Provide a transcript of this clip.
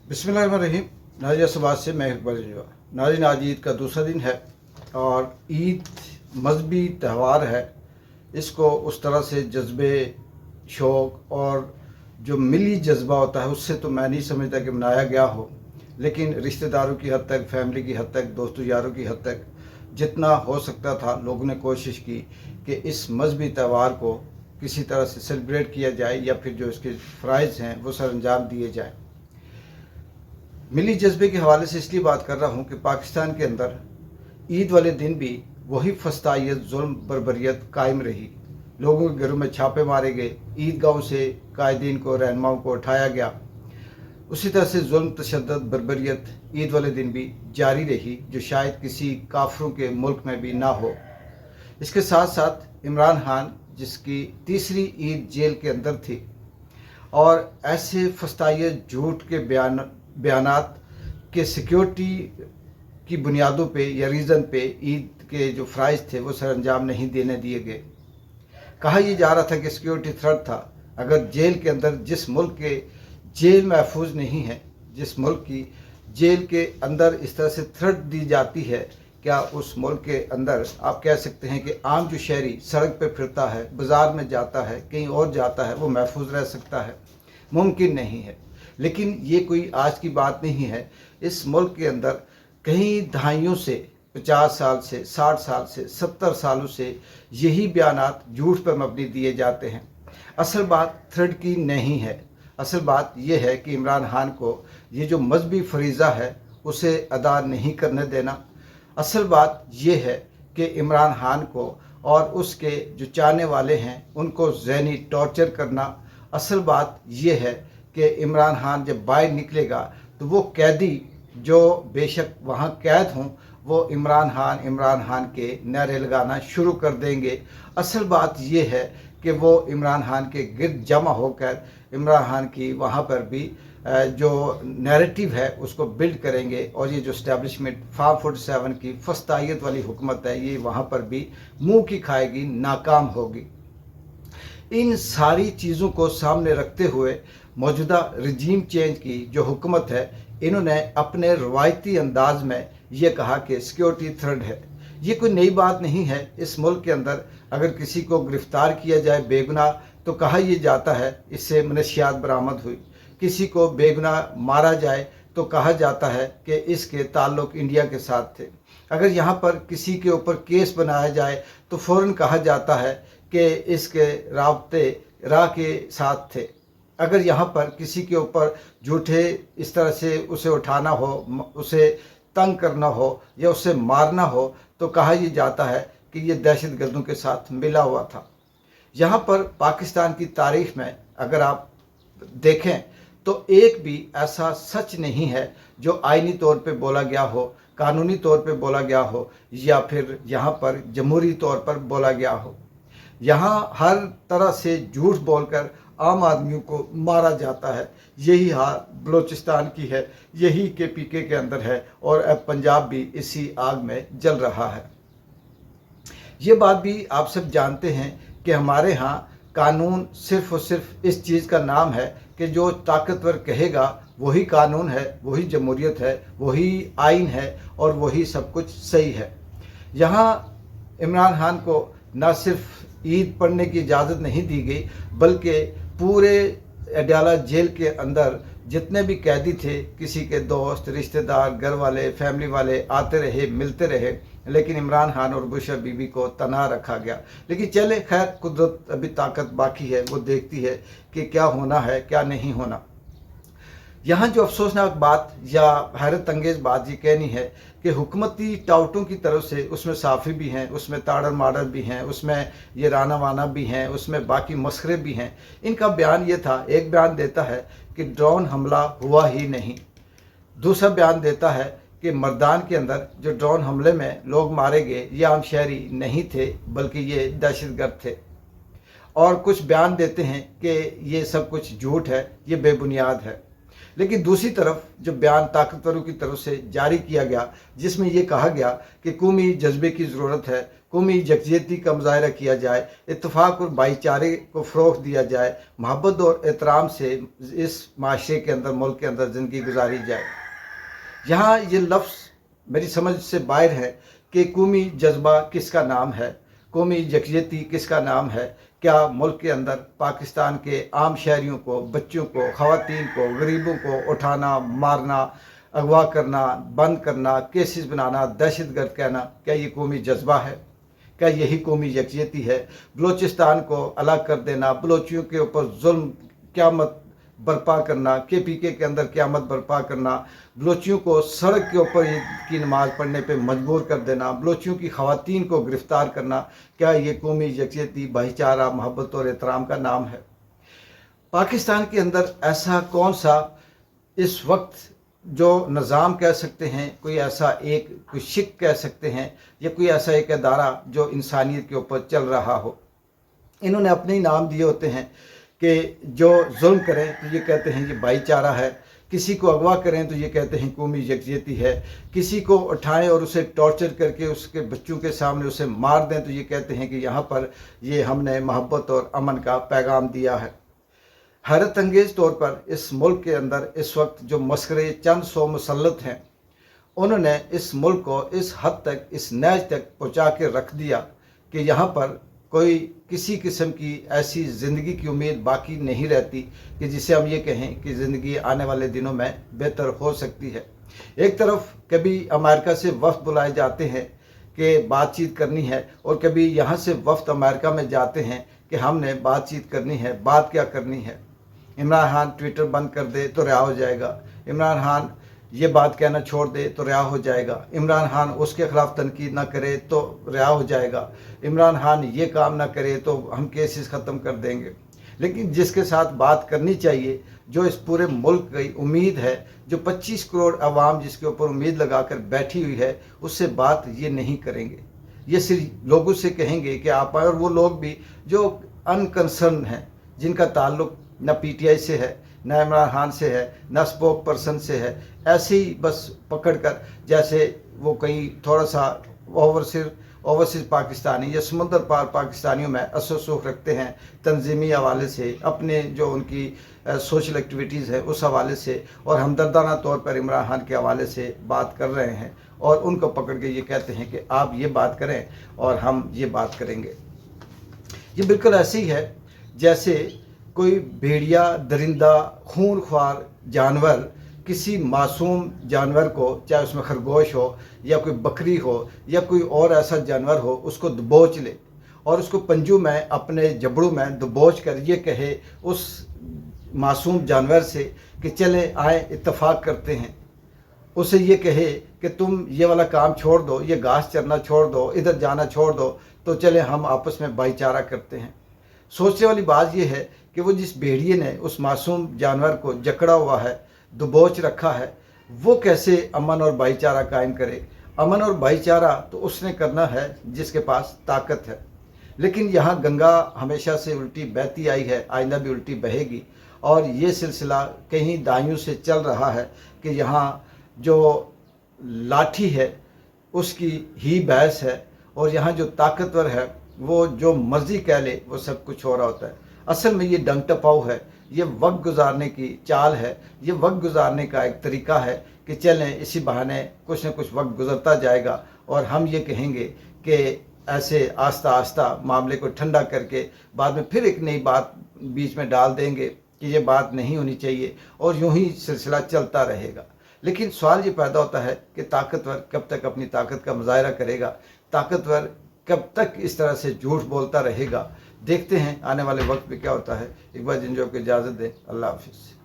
बिस्मिल्लाहिर्रहमानिर्रहीम। नाजिया समाज से मैं इकबाल जंजुआ। नाज़रीन, आज ईद का दूसरा दिन है और ईद मजहबी त्यौहार है। इसको उस तरह से जज्बे, शौक़ और जो मिली जज्बा होता है उससे तो मैं नहीं समझता कि मनाया गया हो, लेकिन रिश्तेदारों की हद तक, फैमिली की हद तक, दोस्तों यारों की हद तक जितना हो सकता था लोगों ने कोशिश की कि इस मजहबी त्यौहार को किसी तरह से सेलिब्रेट किया जाए या फिर जो इसके फ़राइज़ हैं वो सर अंजाम दिए जाए। मिली जज्बे के हवाले से इसलिए बात कर रहा हूँ कि पाकिस्तान के अंदर ईद वाले दिन भी वही फस्तायत, जुल्म, बर्बरियत कायम रही। लोगों के घरों में छापे मारे गए, ईदगाहों से कायदीन को, रहनुमाओं को उठाया गया। उसी तरह से जुल्म, तशद्दुद, बर्बरियत ईद वाले दिन भी जारी रही, जो शायद किसी काफिरों के मुल्क में भी ना हो। इसके साथ साथ इमरान खान, जिसकी तीसरी ईद जेल के अंदर थी, और ऐसे फस्तायत, झूठ के बयानात के सिक्योरिटी की बुनियादों पे या रीज़न पे ईद के जो फ़राइज़ थे वो सर अंजाम नहीं देने दिए गए। कहा यह जा रहा था कि सिक्योरिटी थ्रेट था। अगर जेल के अंदर, जिस मुल्क के जेल महफूज नहीं है, जिस मुल्क की जेल के अंदर इस तरह से थ्रेट दी जाती है, क्या उस मुल्क के अंदर आप कह सकते हैं कि आम जो शहरी सड़क पे फिरता है, बाज़ार में जाता है, कहीं और जाता है, वो महफूज रह सकता है? मुमकिन नहीं है। लेकिन ये कोई आज की बात नहीं है। इस मुल्क के अंदर कई दहाइयों से, 50 साल से, 60 साल से, 70 सालों से यही बयानात झूठ पर मबनी दिए जाते हैं। असल बात थ्रेड की नहीं है। असल बात यह है कि इमरान खान को ये जो मजहबी फरीज़ा है उसे अदा नहीं करने देना। असल बात यह है कि इमरान खान को और उसके जो चाहने वाले हैं उनको ज़हनी टॉर्चर करना। असल बात यह है कि इमरान खान जब बाहर निकलेगा तो वो कैदी जो बेशक वहाँ कैद हों, वो इमरान खान के नारे लगाना शुरू कर देंगे। असल बात ये है कि वो इमरान खान के गिर्द जमा होकर इमरान खान की वहाँ पर भी जो नैरेटिव है उसको बिल्ड करेंगे, और ये जो इस्टेब्लिशमेंट फार्म 47 की फस्तायत वाली हुकूमत है ये वहाँ पर भी मुँह की खाएगी, नाकाम होगी। इन सारी चीज़ों को सामने रखते हुए मौजूदा रजीम चेंज की जो हुकूमत है, इन्होंने अपने रवायती अंदाज में ये कहा कि सिक्योरिटी थ्रेट है। ये कोई नई बात नहीं है। इस मुल्क के अंदर अगर किसी को गिरफ़्तार किया जाए बेगुनाह तो कहा यह जाता है इससे मनशियात बरामद हुई। किसी को बेगुनाह मारा जाए तो कहा जाता है कि इसके ताल्लुक़ इंडिया के साथ थे। अगर यहाँ पर किसी के ऊपर केस बनाया जाए तो फ़ौरन कहा जाता है कि इसके राब्ते राह के साथ थे। अगर यहाँ पर किसी के ऊपर झूठे इस तरह से उसे उठाना हो, उसे तंग करना हो या उसे मारना हो तो कहा यह जाता है कि ये दहशतगर्दों के साथ मिला हुआ था। यहाँ पर पाकिस्तान की तारीख़ में अगर आप देखें तो एक भी ऐसा सच नहीं है जो आईनी तौर पे बोला गया हो, कानूनी तौर पे बोला गया हो, या फिर यहाँ पर जमहूरी तौर पर बोला गया हो। यहाँ हर तरह से झूठ बोलकर आम आदमियों को मारा जाता है। यही हाल बलूचिस्तान की है, यही KPK के अंदर है, और अब पंजाब भी इसी आग में जल रहा है। ये बात भी आप सब जानते हैं कि हमारे यहाँ कानून सिर्फ़ और सिर्फ इस चीज़ का नाम है कि जो ताकतवर कहेगा वही कानून है, वही जमहूरियत है, वही आइन है और वही सब कुछ सही है। यहाँ इमरान खान को न सिर्फ ईद पढ़ने की इजाज़त नहीं दी गई, बल्कि पूरे अडयाला जेल के अंदर जितने भी कैदी थे, किसी के दोस्त, रिश्तेदार, घर वाले, फैमिली वाले आते रहे, मिलते रहे, लेकिन इमरान खान और बुशरा बीबी को तना रखा गया। लेकिन चले खैर, कुदरत अभी ताकत बाकी है, वो देखती है कि क्या होना है क्या नहीं होना। यहाँ जो अफसोसनाक बात या हैरत अंगेज़ बात ये कहनी है कि हुकूमती टाउटों की तरफ से, उसमें साफ़ी भी हैं, उसमें ताड़र माड़र भी हैं, उसमें ये राना वाना भी हैं, उसमें बाकी मस्खरे भी हैं। इनका बयान ये था, एक बयान देता है कि ड्रोन हमला हुआ ही नहीं, दूसरा बयान देता है कि मर्दान के अंदर जो ड्रोन हमले में लोग मारे गए ये आम शहरी नहीं थे बल्कि ये दहशतगर्द थे, और कुछ बयान देते हैं कि ये सब कुछ झूठ है, ये बेबुनियाद है। लेकिन दूसरी तरफ जो बयान ताकतवरों की तरफ से जारी किया गया, जिसमें ये कहा गया कि कौमी जज्बे की ज़रूरत है, कौमी यकजहती का मुजाहरा किया जाए, इत्तफाक और भाईचारे को फ़रोग़ दिया जाए, मोहब्बत और एहतराम से इस माशरे के अंदर, मुल्क के अंदर ज़िंदगी गुजारी जाए। यहाँ ये लफ्ज़ मेरी समझ से बाहर है कि कौमी जज्बा किसका नाम है, कौमी यकजहती किसका नाम है। क्या मुल्क के अंदर पाकिस्तान के आम शहरियों को, बच्चों को, ख़वातीन को, गरीबों को उठाना, मारना, अगवा करना, बंद करना, केसेस बनाना, दहशतगर्द कहना, क्या ये कौमी जज्बा है? क्या यही कौमी यकजहती है? बलोचिस्तान को अलग कर देना, बलोचियों के ऊपर जुल्म क़यामत बर्पा करना, KPK के अंदर क़यामत बर्पा करना, बलोचियों को सड़क के ऊपर ईद की नमाज़ पढ़ने पे मजबूर कर देना, बलोचियों की ख़वातीन को गिरफ़्तार करना, क्या ये कौमी यकजहती, भाईचारा, मोहब्बत और एहतराम का नाम है? पाकिस्तान के अंदर ऐसा कौन सा इस वक्त जो निज़ाम कह सकते हैं, कोई ऐसा एक कोई शिक कह सकते हैं, या कोई ऐसा एक अदारा जो इंसानियत के ऊपर चल रहा हो? इन्होंने अपने ही नाम दिए होते हैं कि जो जुल्म करें तो ये कहते हैं ये भाईचारा है, किसी को अगवा करें तो ये कहते हैं कौमी यकजहती है, किसी को उठाएं और उसे टॉर्चर करके उसके बच्चों के सामने उसे मार दें तो ये कहते हैं कि यहाँ पर ये हमने मोहब्बत और अमन का पैगाम दिया है। हैरत अंगेज़ तौर पर इस मुल्क के अंदर इस वक्त जो मस्करे चंद सौ मुसल्लत हैं, उन्होंने इस मुल्क को इस हद तक, इस नहज तक पहुँचा के रख दिया कि यहाँ पर कोई किसी किस्म की ऐसी ज़िंदगी की उम्मीद बाकी नहीं रहती कि जिसे हम ये कहें कि ज़िंदगी आने वाले दिनों में बेहतर हो सकती है। एक तरफ कभी अमेरिका से वफ़द बुलाए जाते हैं कि बातचीत करनी है, और कभी यहाँ से वफ़द अमेरिका में जाते हैं कि हमने बातचीत करनी है। बात क्या करनी है? इमरान खान ट्विटर बंद कर दे तो रिहा हो जाएगा, इमरान खान ये बात कहना छोड़ दे तो रिहा हो जाएगा, इमरान खान उसके ख़िलाफ़ तनकीद ना करे तो रिहा हो जाएगा, इमरान खान ये काम ना करे तो हम केसेस ख़त्म कर देंगे। लेकिन जिसके साथ बात करनी चाहिए, जो इस पूरे मुल्क की उम्मीद है, जो 25 करोड़ आवाम जिसके ऊपर उम्मीद लगा कर बैठी हुई है, उससे बात ये नहीं करेंगे। ये सिर्फ लोगों से कहेंगे कि आप आए, और वो लोग भी जो अनकंसर्न हैं, जिनका ताल्लुक़ न PTI से है, न इमरान खान से है, न स्पोक पर्सन से है, ऐसे ही बस पकड़ कर जैसे वो कहीं थोड़ा सा ओवरसीज पाकिस्तानी या समुद्र पार पाकिस्तानियों में असुख रखते हैं, तंजीमी हवाले से, अपने जो उनकी सोशल एक्टिविटीज़ है उस हवाले से, और हमदर्दाना तौर पर इमरान खान के हवाले से बात कर रहे हैं, और उनको पकड़ के ये कहते हैं कि आप ये बात करें और हम ये बात करेंगे। ये बिल्कुल ऐसे ही है जैसे कोई भेड़िया, दरिंदा, खूनख्वार जानवर किसी मासूम जानवर को, चाहे उसमें खरगोश हो या कोई बकरी हो या कोई और ऐसा जानवर हो, उसको दबोच ले और उसको पंजू में, अपने जबड़ों में दबोच कर ये कहे उस मासूम जानवर से कि चले आए इत्तफाक करते हैं, उसे ये कहे कि तुम ये वाला काम छोड़ दो, ये घास चरना छोड़ दो, इधर जाना छोड़ दो, तो चले हम आपस में भाईचारा करते हैं। सोचने वाली बात यह है कि वो जिस भेड़िए ने उस मासूम जानवर को जकड़ा हुआ है, दबोच रखा है, वो कैसे अमन और भाईचारा कायम करे? अमन और भाईचारा तो उसने करना है जिसके पास ताकत है। लेकिन यहाँ गंगा हमेशा से उल्टी बहती आई है, आइंदा भी उल्टी बहेगी, और ये सिलसिला कहीं दाइयों से चल रहा है कि यहाँ जो लाठी है उसकी ही बहस है, और यहाँ जो ताकतवर है वो जो मर्ज़ी कह ले वो सब कुछ हो रहा होता है। असल में ये डंग टपाव है, ये वक्त गुजारने की चाल है, ये वक्त गुजारने का एक तरीका है कि चलें इसी बहाने कुछ न कुछ वक्त गुजरता जाएगा, और हम ये कहेंगे कि ऐसे आस्ता आस्ता मामले को ठंडा करके बाद में फिर एक नई बात बीच में डाल देंगे कि ये बात नहीं होनी चाहिए, और यूं ही सिलसिला चलता रहेगा। लेकिन सवाल ये पैदा होता है कि ताकतवर कब तक अपनी ताकत का मुजाहरा करेगा? ताकतवर कब तक इस तरह से झूठ बोलता रहेगा? देखते हैं आने वाले वक्त में क्या होता है। एक बार जिन जो को इजाज़त दें, अल्लाह हाफिज़।